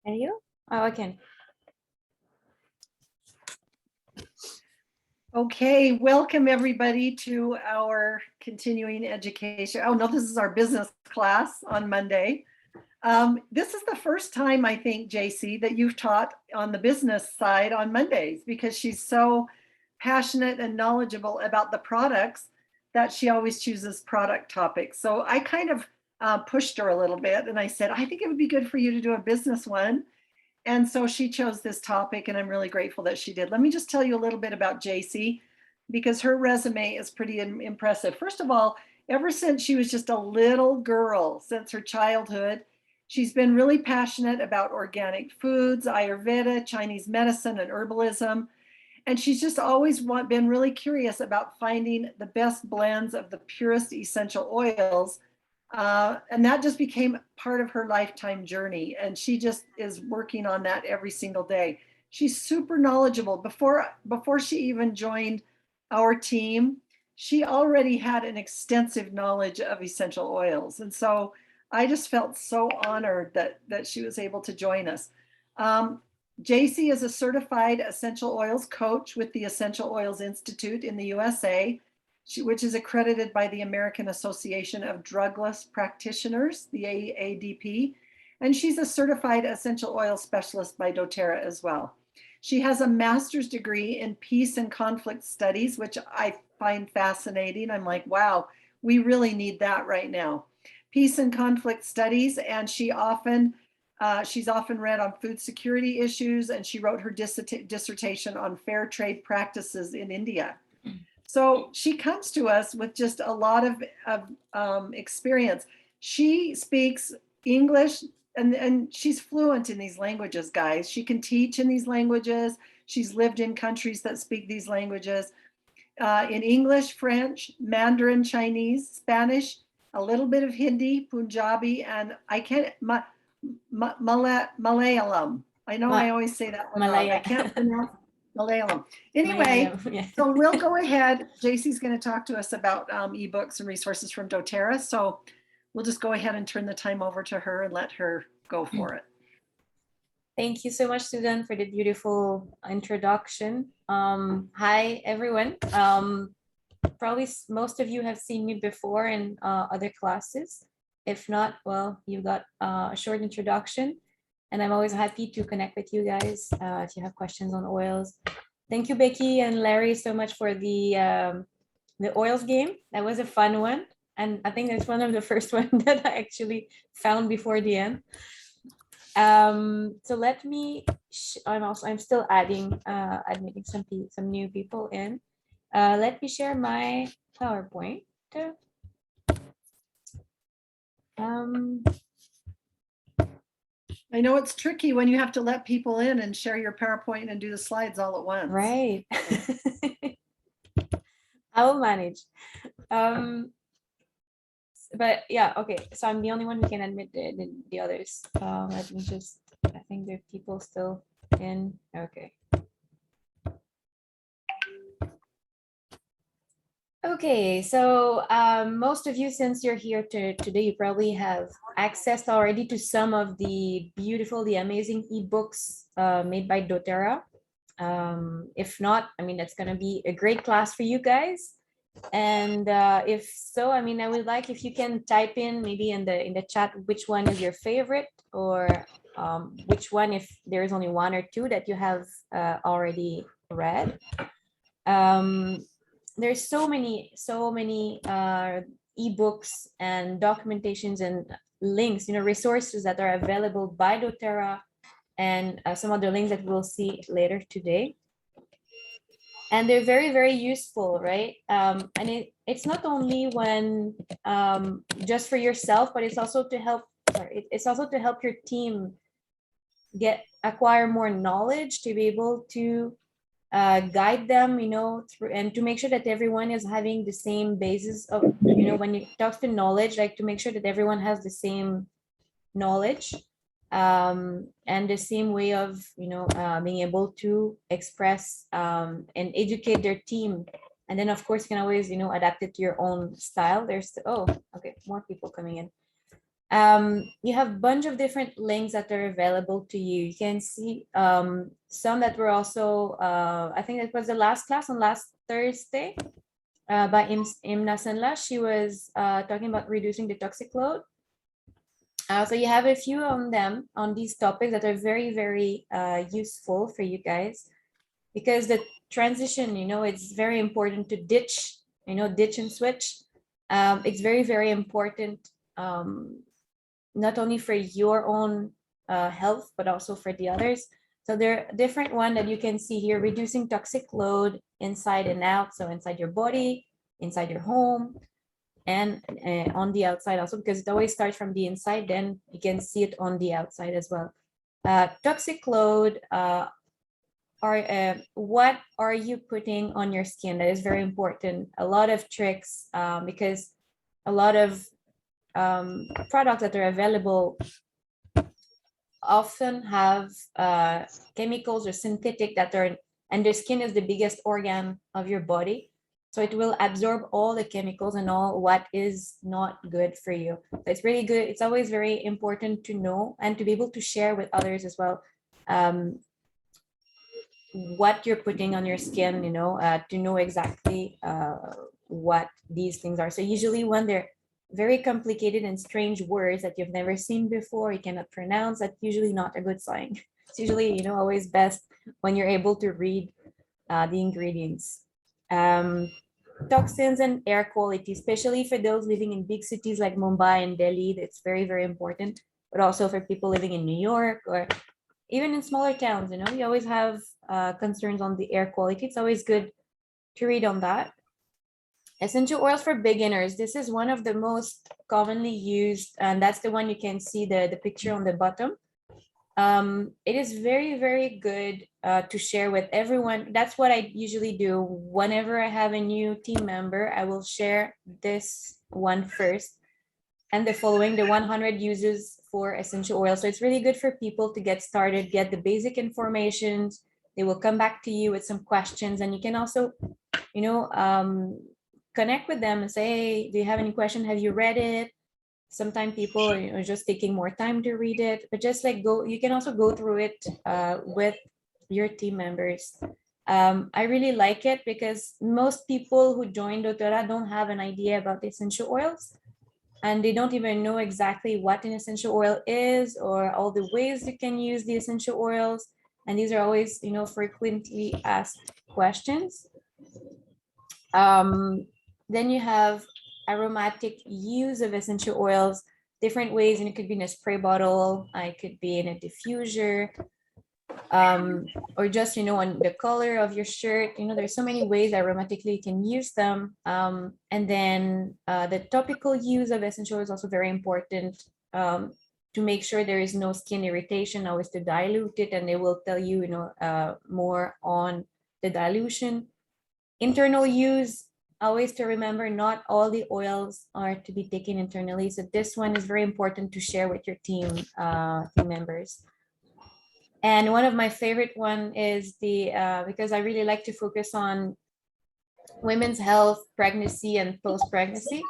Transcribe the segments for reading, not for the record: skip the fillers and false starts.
Are you? Oh, I can. Okay, welcome everybody to our continuing education. Oh no, this is our business class on Monday. This is the first time I think, Jacy, that you've taught on the business side on Mondays because she's so passionate and knowledgeable about the products that she always chooses product topics. So I kind of pushed her a little bit and I said, I think it would be good for you to do a business one. And so she chose this topic and I'm really grateful that she did. Let me just tell you a little bit about Jacy because her resume is pretty impressive. First of all, ever since she was just a little girl, since her childhood, she's been really passionate about organic foods, Ayurveda, Chinese medicine, and herbalism. And she's just always been really curious about finding the best blends of the purest essential oils. And that just became part of her lifetime journey. And she just is working on that every single day. She's super knowledgeable. Before she even joined our team, she already had an extensive knowledge of essential oils. And so I just felt so honored that she was able to join us. Jacy is a certified essential oils coach with the Essential Oils Institute in the USA, which is accredited by the American Association of Drugless Practitioners, the AADP. And she's a certified essential oil specialist by doTERRA as well. She has a master's degree in peace and conflict studies, which I find fascinating. I'm like, wow, we really need that right now. Peace and conflict studies, and she's often read on food security issues, and she wrote her dissertation on fair trade practices in India. So she comes to us with just a lot of experience. She speaks English and she's fluent in these languages, guys. She can teach in these languages. She's lived in countries that speak these languages. In English, French, Mandarin, Chinese, Spanish, a little bit of Hindi, Punjabi, and I can't, Malayalam. I know I always say that one wrong. I can't pronounce Malayalam. Anyway, yeah. So we'll go ahead. Jacy's going to talk to us about ebooks and resources from doTERRA. So we'll just go ahead and turn the time over to her and let her go for it. Thank you so much, Susan, for the beautiful introduction. Hi, everyone. Probably most of you have seen me before in other classes. If not, well, you got a short introduction. And I'm always happy to connect with you guys if you have questions on oils. Thank you, Becky and Larry, so much for the oils game. That was a fun one. And I think that's one of the first ones that I actually found before the end. So let me, I'm still admitting some new people in. Let me share my PowerPoint. I know it's tricky when you have to let people in and share your PowerPoint and do the slides all at once. Right. I will manage. But yeah, okay. So I'm the only one who can admit the others. Let me just, I think there are people still in. Okay. Okay, so most of you, since you're here today, you probably have access already to some of the beautiful, the amazing ebooks made by doTERRA. If not, I mean, that's going to be a great class for you guys. And if so, I mean, I would like if you can type in maybe in the chat which one is your favorite, or which one, if there is only one or two that you have already read. There's so many ebooks and documentations and links, resources that are available by doTERRA, and some other links that we'll see later today. And they're very, very useful, right? And it's not only when just for yourself, but it's also to help. It's also to help your team acquire more knowledge, to be able to guide them, through, and to make sure that everyone is having the same basis of, when it talks to knowledge, like to make sure that everyone has the same knowledge and the same way of, being able to express and educate their team. And then, of course, you can always, adapt it to your own style. There's, oh, okay, more people coming in. You have a bunch of different links that are available to you. You can see some that were also, I think it was the last class on last Thursday by Imna Sanla. She was talking about reducing the toxic load. So you have a few on them, on these topics that are very, very useful for you guys, because the transition, it's very important to ditch, ditch and switch. It's very, very important, not only for your own health, but also for the others. So there are different one that you can see here: reducing toxic load inside and out. So inside your body, inside your home, and on the outside also, because it always starts from the inside, then you can see it on the outside as well. Toxic load, what are you putting on your skin? That is very important. A lot of tricks, because a lot of products that are available often have chemicals or synthetic that are, and the skin is the biggest organ of your body. So it will absorb all the chemicals and all what is not good for you. So it's really good. It's always very important to know and to be able to share with others as well, what you're putting on your skin, to know exactly what these things are. So usually when they're very complicated and strange words that you've never seen before, you cannot pronounce, that's usually not a good sign. It's usually, always best when you're able to read the ingredients. Toxins and air quality, especially for those living in big cities like Mumbai and Delhi, that's very, very important. But also for people living in New York or even in smaller towns, we always have concerns on the air quality. It's always good to read on that. Essential oils for beginners. This is one of the most commonly used, and that's the one you can see the picture on the bottom. It is very, very good to share with everyone. That's what I usually do. Whenever I have a new team member, I will share this one first, and the following, the 100 uses for essential oil. So it's really good for people to get started, get the basic information. They will come back to you with some questions, and you can also, connect with them and say, hey, do you have any question? Have you read it? Sometimes people are just taking more time to read it, but just like you can also go through it with your team members. I really like it because most people who join doTERRA don't have an idea about the essential oils, and they don't even know exactly what an essential oil is or all the ways you can use the essential oils. And these are always, frequently asked questions. Then you have aromatic use of essential oils, different ways, and it could be in a spray bottle, it could be in a diffuser, or just, on the color of your shirt. There's so many ways aromatically you can use them. And then the topical use of essential oils is also very important, to make sure there is no skin irritation, always to dilute it, and they will tell you, more on the dilution. Internal use, always to remember, not all the oils are to be taken internally. So this one is very important to share with your team members. And one of my favorite one is because I really like to focus on women's health, pregnancy, and post-pregnancy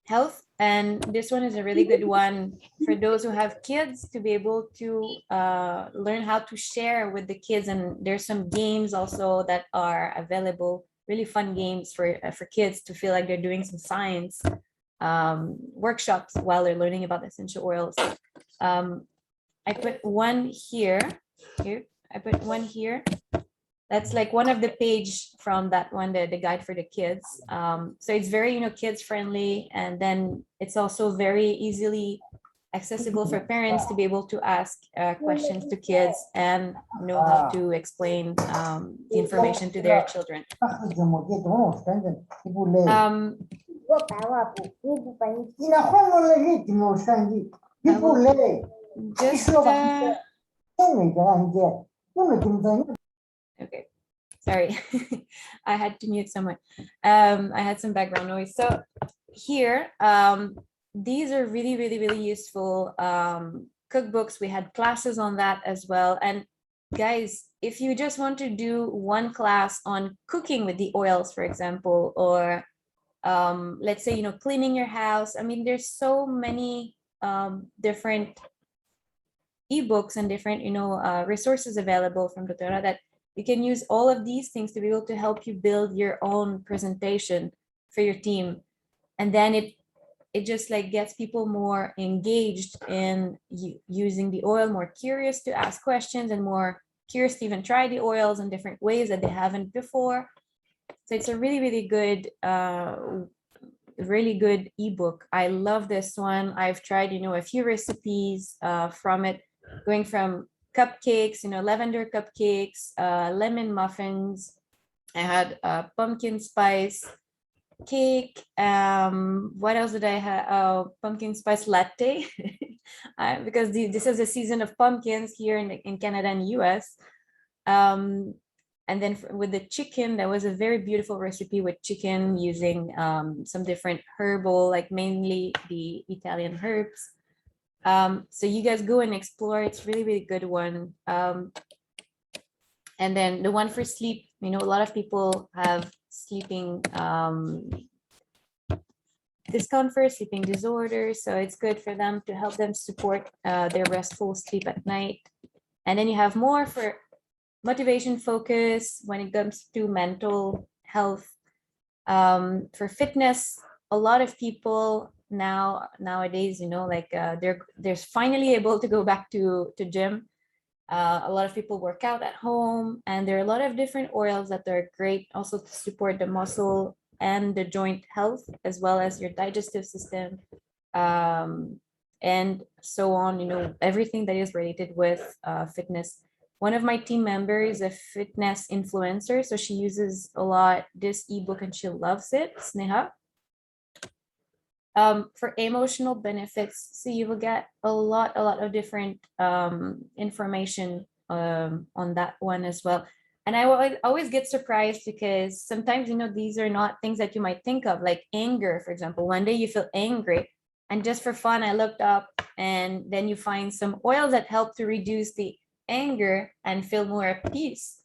health. And this one is a really good one for those who have kids, to be able to learn how to share with the kids. And there's some games also that are available, really fun games for kids to feel like they're doing some science workshops while they're learning about essential oils. I put one here. I put one here. That's like one of the page from that one, the guide for the kids. So it's very, kids friendly. And then it's also very easily accessible for parents to be able to ask questions to kids and know how to explain the information to their children. Okay, sorry, I had to mute someone. I had some background noise. So here, these are really, really, really useful cookbooks. We had classes on that as well. And guys, if you just want to do one class on cooking with the oils, for example, or let's say, cleaning your house. I mean, there's so many different ebooks and different, resources available from doTERRA that you can use all of these things to be able to help you build your own presentation for your team. And then it just like gets people more engaged in using the oil, more curious to ask questions, and more curious to even try the oils in different ways that they haven't before. So it's a really, really good ebook. I love this one. I've tried, a few recipes from it, going from cupcakes, lavender cupcakes, lemon muffins. I had pumpkin spice cake. What else did I have? Pumpkin spice latte, because this is a season of pumpkins here in Canada and US. And then with the chicken, that was a very beautiful recipe with chicken using some different herbal, like mainly the Italian herbs. So you guys go and explore. It's really, really good one. And then the one for sleep, a lot of people have sleeping discomfort, sleeping disorders. So it's good for them to help them support their restful sleep at night. And then you have more for motivation, focus when it comes to mental health. For fitness, a lot of people nowadays, they're finally able to go back to gym. A lot of people work out at home, and there are a lot of different oils that are great also to support the muscle and the joint health, as well as your digestive system, and so on, everything that is related with fitness. One of my team members is a fitness influencer, so she uses a lot this ebook and she loves it, Sneha. For emotional benefits, so you will get a lot of different information on that one as well. And I always get surprised because sometimes, these are not things that you might think of, like anger, for example. One day you feel angry, and just for fun, I looked up, and then you find some oils that help to reduce the anger and feel more at peace.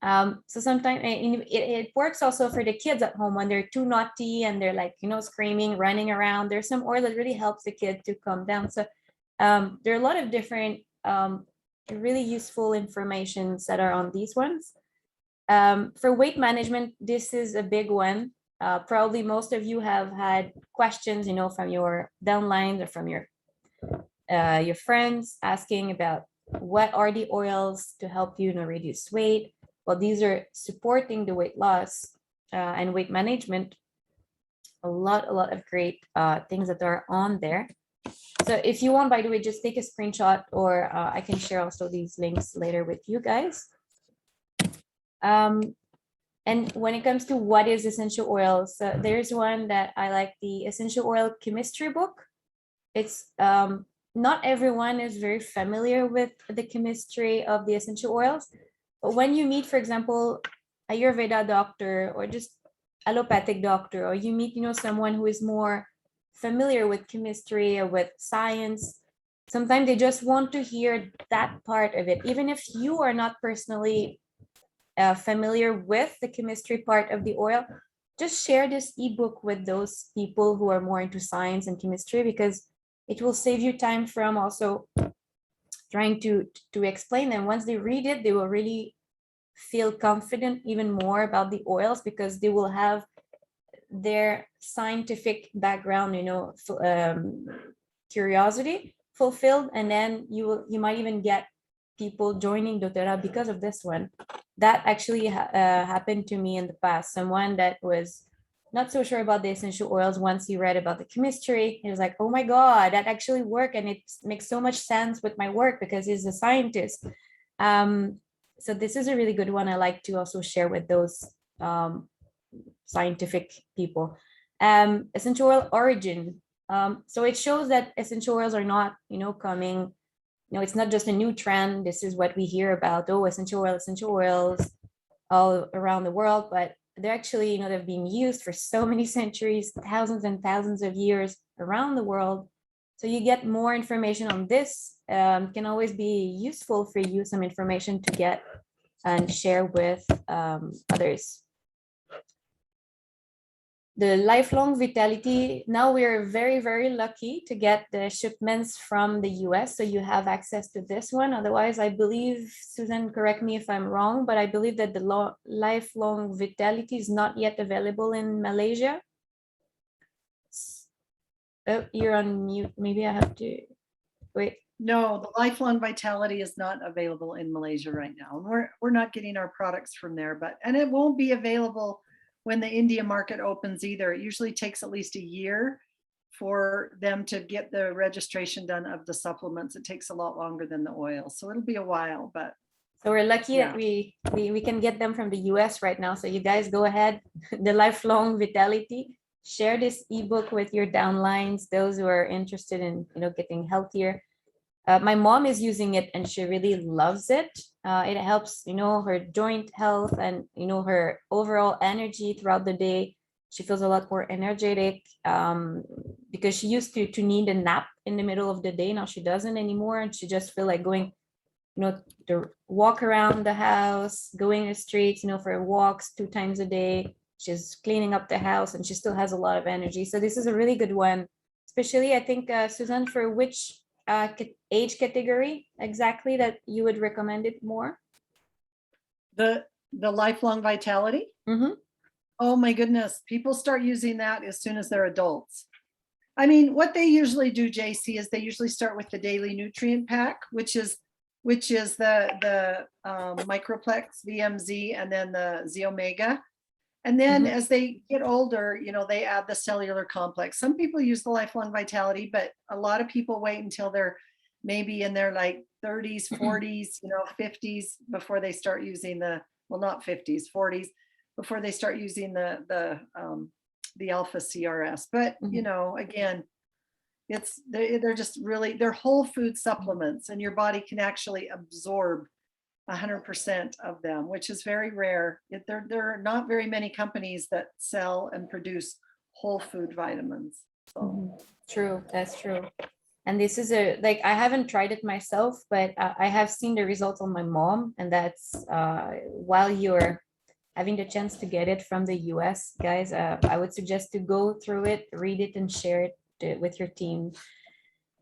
So sometimes it works also for the kids at home when they're too naughty and they're like, screaming, running around. There's some oil that really helps the kid to calm down. So there are a lot of different really useful informations that are on these ones. For weight management, this is a big one. Probably most of you have had questions, from your downlines or from your friends asking about what are the oils to help you, reduce weight. Well, these are supporting the weight loss and weight management. A lot of great things that are on there. So if you want, by the way, just take a screenshot, or I can share also these links later with you guys. And when it comes to what is essential oils, there's one that I like, the essential oil chemistry book. It's not everyone is very familiar with the chemistry of the essential oils. But when you meet, for example, Ayurveda doctor or just allopathic doctor, or you meet, someone who is more familiar with chemistry or with science, sometimes they just want to hear that part of it. Even if you are not personally familiar with the chemistry part of the oil, just share this ebook with those people who are more into science and chemistry, because it will save you time from also trying to explain them. Once they read it, they will really feel confident even more about the oils, because they will have their scientific background, curiosity fulfilled. And then you might even get people joining doTERRA because of this one. That actually happened to me in the past. Someone that was not so sure about the essential oils, once he read about the chemistry, he was like, oh my God, that actually worked. And it makes so much sense with my work, because he's a scientist. So this is a really good one. I like to also share with those scientific people. Essential oil origin. So it shows that essential oils are not, coming, it's not just a new trend. This is what we hear about, essential oils all around the world, but they're actually, they've been used for so many centuries, thousands and thousands of years around the world. So you get more information on this. Can always be useful for you, some information to get and share with others. the lifelong vitality. Now we're very, very lucky to get the shipments from the US. So you have access to this one. Otherwise, I believe, Susan, correct me if I'm wrong, but I believe that the lifelong vitality is not yet available in Malaysia. Oh, you're on mute. Maybe I have to wait. No, the Lifelong Vitality is not available in Malaysia right now. We're not getting our products from there, and it won't be available when the India market opens either. It usually takes at least a year for them to get the registration done of the supplements. It takes a lot longer than the oil, so it'll be a while. But so we're lucky that we can get them from the US right now. So you guys go ahead, the Lifelong Vitality. Share this ebook with your downlines, those who are interested in getting healthier. My mom is using it and she really loves it. It helps, her joint health and, her overall energy throughout the day. She feels a lot more energetic because she used to need a nap in the middle of the day. Now she doesn't anymore. And she just feel like going, to walk around the house, going the streets, for walks 2 times a day. She's cleaning up the house and she still has a lot of energy. So this is a really good one, especially I think, Susan, for which age category exactly that you would recommend it more? The Lifelong Vitality? Mm-hmm. Oh my goodness, people start using that as soon as they're adults. I mean, what they usually do, JC, is they usually start with the daily nutrient pack, which is the Microplex VMZ and then the Z Omega. And then as they get older, they add the cellular complex. Some people use the Lifelong Vitality, but a lot of people wait until they're maybe in their like 30s, 40s, 50s before they start using not 50s, 40s, before they start using the Alpha CRS. But, again, they're just really, they're whole food supplements and your body can actually absorb 100% of them, which is very rare. There are not very many companies that sell and produce whole food vitamins. So. True, that's true. And this is I haven't tried it myself, but I have seen the results on my mom. And that's while you're having the chance to get it from the US, guys, I would suggest to go through it, read it, and share it with your team.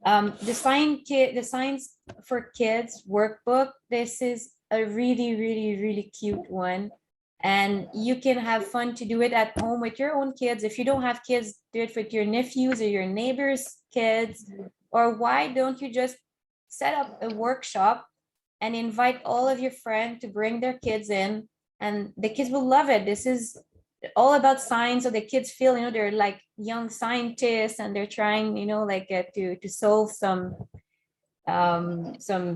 The Science for Kids workbook. This is a really, really, really cute one. And you can have fun to do it at home with your own kids. If you don't have kids, do it with your nephews or your neighbors' kids. Or why don't you just set up a workshop and invite all of your friends to bring their kids in, and the kids will love it. This is all about science, so the kids feel they're like young scientists and they're trying to solve some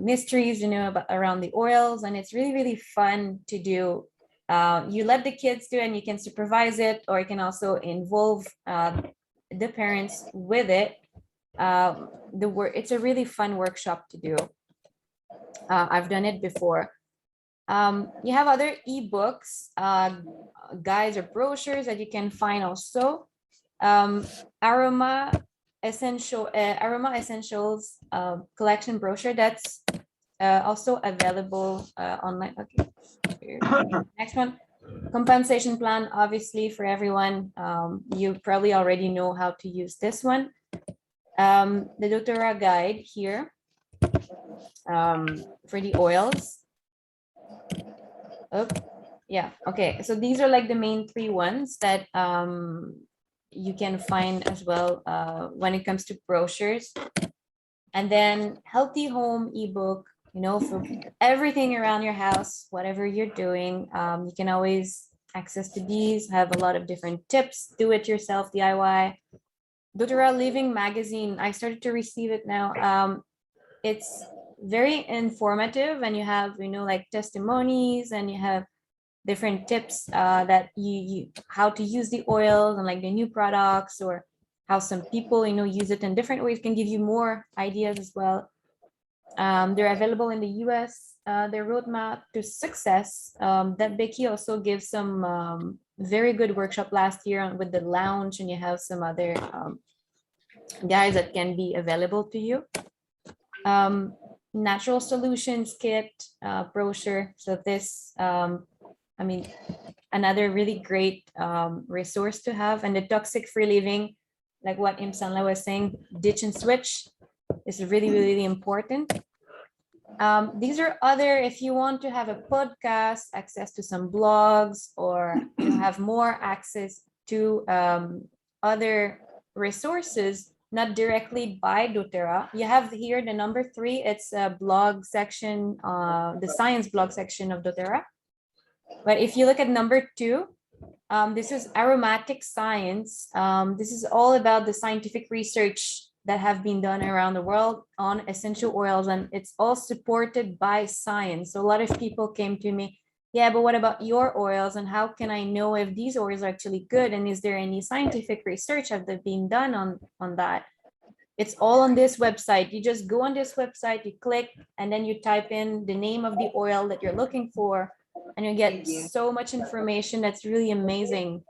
mysteries around the oils, and it's really, really fun to do. You let the kids do, and you can supervise it, or you can also involve the parents with it. It's a really fun workshop to do. I've done it before. You have other ebooks, guides or brochures that you can find also. Aroma Essentials collection brochure that's also available online. Okay. Next one, compensation plan, obviously for everyone. You probably already know how to use this one. The doTERRA guide here for the oils. Oh, yeah. Okay. So these are like the main 3 ones that you can find as well when it comes to brochures. And then Healthy Home ebook, for everything around your house, whatever you're doing, you can always access to these, have a lot of different tips, do it yourself, DIY. doTERRA Living magazine, I started to receive it now. It's very informative, and you have like testimonies, and you have different tips that you how to use the oils and like the new products, or how some people use it in different ways, can give you more ideas as well. They're available in the US. Their roadmap to success, that Becky also gives some very good workshop last year with the lounge, and you have some other guides that can be available to you. Natural Solutions Kit brochure. So this, another really great resource to have. And the toxic-free living, like what Imsanla was saying, ditch and switch is really, really important. These are other, if you want to have a podcast, access to some blogs, or have more access to other resources, not directly by doTERRA. You have here the number 3, it's a blog section, the science blog section of doTERRA. But if you look at number 2, this is aromatic science. This is all about the scientific research that have been done around the world on essential oils, and it's all supported by science. So a lot of people came to me, yeah, but what about your oils, and how can I know if these oils are actually good, and is there any scientific research have been done on that? It's all on this website. You just go on this website, you click, and then you type in the name of the oil that you're looking for, and you get so much information that's really amazing.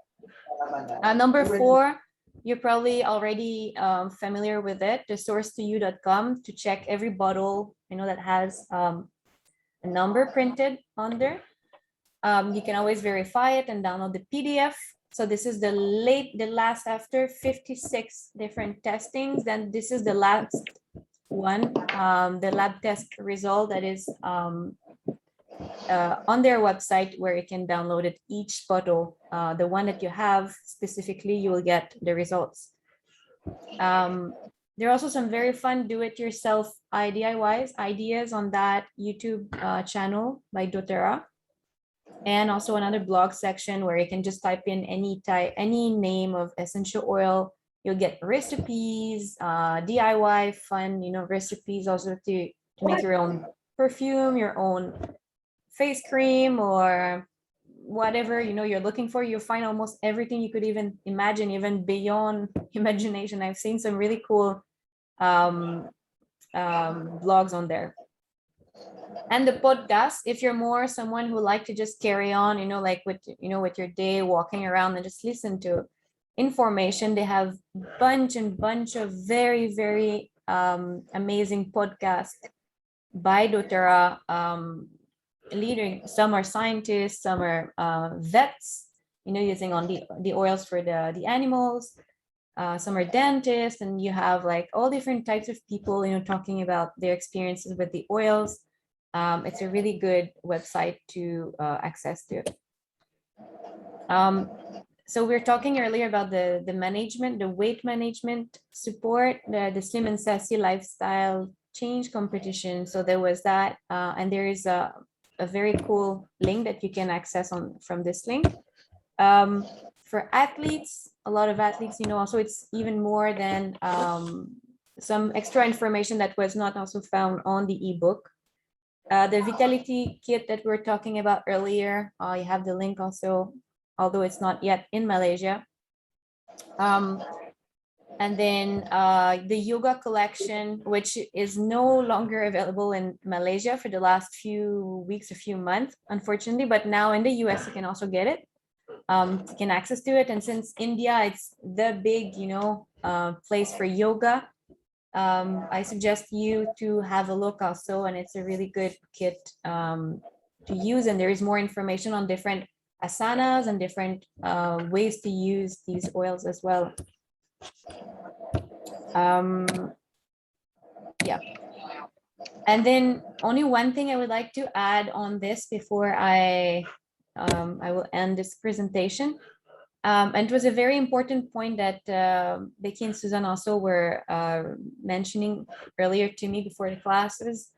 Number 4, you're probably already familiar with it, the source2you.com, to check every bottle, that has a number printed on there. You can always verify it and download the PDF. So this is the last after 56 different testings. Then this is the last one, the lab test result that is on their website, where you can download it. Each bottle, the one that you have specifically, you will get the results. There are also some very fun do-it-yourself DIYs ideas on that YouTube channel by doTERRA, and also another blog section where you can just type in any name of essential oil. You'll get recipes, DIY fun, recipes also to make your own perfume, your own face cream, or whatever you're looking for. You'll find almost everything you could even imagine, even beyond imagination. I've seen some really cool blogs on there. And the podcast, if you're more someone who like to just carry on, like with your day, walking around and just listen to information, they have bunch of very, very amazing podcasts by doTERRA. Leading, some are scientists, some are vets, using on the oils for the animals. Some are dentists, and you have like all different types of people, talking about their experiences with the oils. It's a really good website to access to. So we were talking earlier about the management, the weight management support, the slim and sassy lifestyle change competition. So there was that, and there is a very cool link that you can access from this link. For athletes, a lot of athletes, also it's even more than some extra information that was not also found on the ebook. The Vitality Kit that we were talking about earlier, you have the link also, although it's not yet in Malaysia. And then the yoga collection, which is no longer available in Malaysia for the last few weeks, a few months, unfortunately, but now in the US, you can also get it. You can access to it. And since India, it's the big, place for yoga, I suggest you to have a look also, and it's a really good kit to use. And there is more information on different asanas and different ways to use these oils as well. Yeah. And then only one thing I would like to add on this before I will end this presentation. And it was a very important point that Becky and Susan also were mentioning earlier to me before the classes.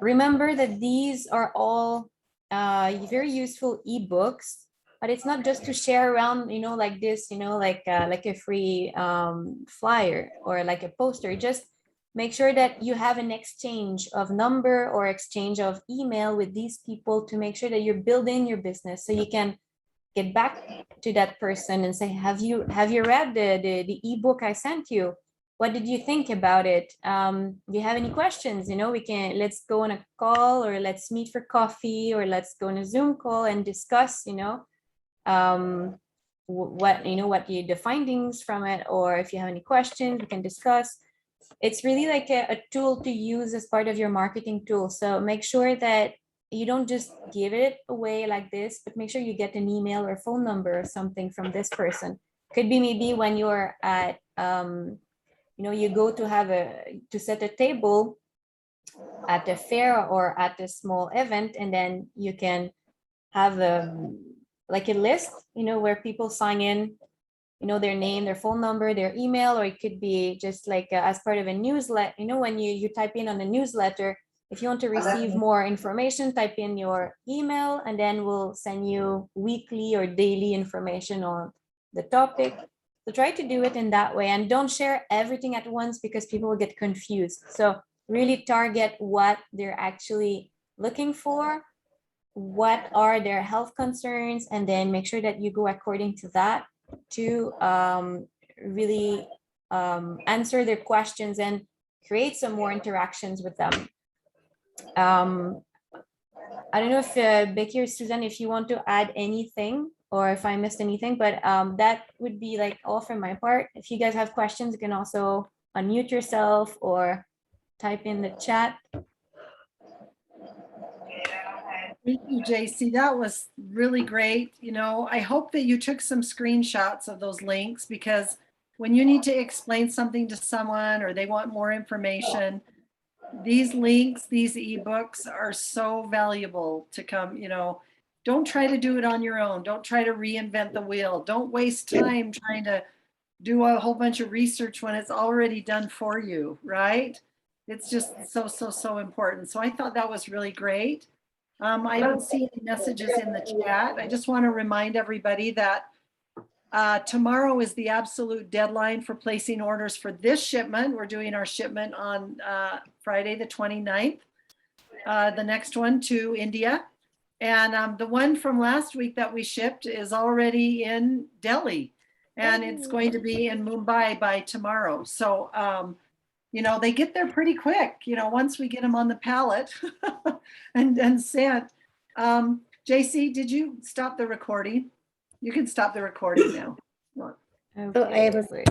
Remember that these are all very useful ebooks, but it's not just to share around, like this, like a free flyer or like a poster. Just make sure that you have an exchange of number or exchange of email with these people to make sure that you're building your business, so you can get back to that person and say, have you read the ebook I sent you? What did you think about it? Do you have any questions? Let's go on a call, or let's meet for coffee, or let's go on a Zoom call and discuss, what the findings from it, or if you have any questions, we can discuss. It's really like a tool to use as part of your marketing tool. So make sure that you don't just give it away like this, but make sure you get an email or phone number or something from this person. Could be maybe when you're at, you go to set a table at a fair or at a small event, and then you can have like a list, where people sign in, their name, their phone number, their email, or it could be just like as part of a newsletter. When you type in on a newsletter, if you want to receive more information, type in your email, and then we'll send you weekly or daily information on the topic. So try to do it in that way, and don't share everything at once because people will get confused. So really target what they're actually looking for, what are their health concerns, and then make sure that you go according to that to really answer their questions and create some more interactions with them. I don't know if Becky or Susan, if you want to add anything or if I missed anything, but that would be like all from my part. If you guys have questions, you can also unmute yourself or type in the chat. Thank you, Jacy. That was really great. I hope that you took some screenshots of those links, because when you need to explain something to someone or they want more information, these links, these ebooks are so valuable to come. Don't try to do it on your own. Don't try to reinvent the wheel. Don't waste time trying to do a whole bunch of research when it's already done for you, right? It's just so important. So I thought that was really great. I don't see any messages in the chat. I just want to remind everybody that tomorrow is the absolute deadline for placing orders for this shipment. We're doing our shipment on Friday the 29th, the next one to India. And the one from last week that we shipped is already in Delhi, and it's going to be in Mumbai by tomorrow. So, they get there pretty quick, once we get them on the pallet and sent. Jacy, did you stop the recording? You can stop the recording now. Okay, I have a- wait,